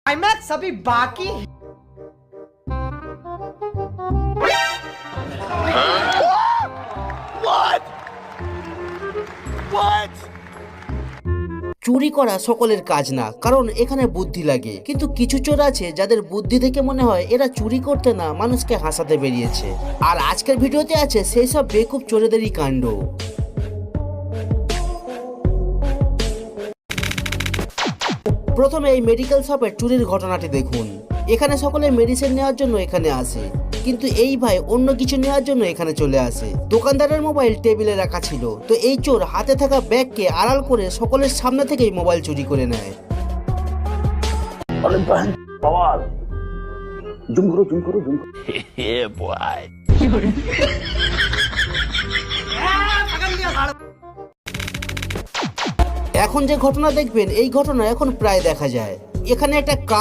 Climax अभी बाकी है। চুরি করা সকলের কাজ না, কারণ এখানে বুদ্ধি লাগে। কিন্তু কিছু চোর আছে যাদের বুদ্ধি দেখে মনে হয় এরা চুরি করতে না, মানুষকে হাসাতে বেরিয়েছে। আর আজকের ভিডিওতে আছে সেই সব বেকুব চোরেদেরই কাণ্ড। প্রথমে এই মেডিকেল শপের চুরির ঘটনাটি দেখুন। এখানে সকলে মেডিসিন নেওয়ার জন্য এখানে আসে, কিন্তু এই ভাই অন্য কিছু নেওয়ার জন্য এখানে চলে আসে। দোকানদারের মোবাইল টেবিলে রাখা ছিল, তো এই চোর হাতে থাকা ব্যাগকে আড়াল করে সকলের সামনে থেকেই মোবাইল চুরি করে নেয়। এখন যে ঘটনা দেখবেন এই ঘটনা এখন প্রায় দেখা যায়। এখানে একটা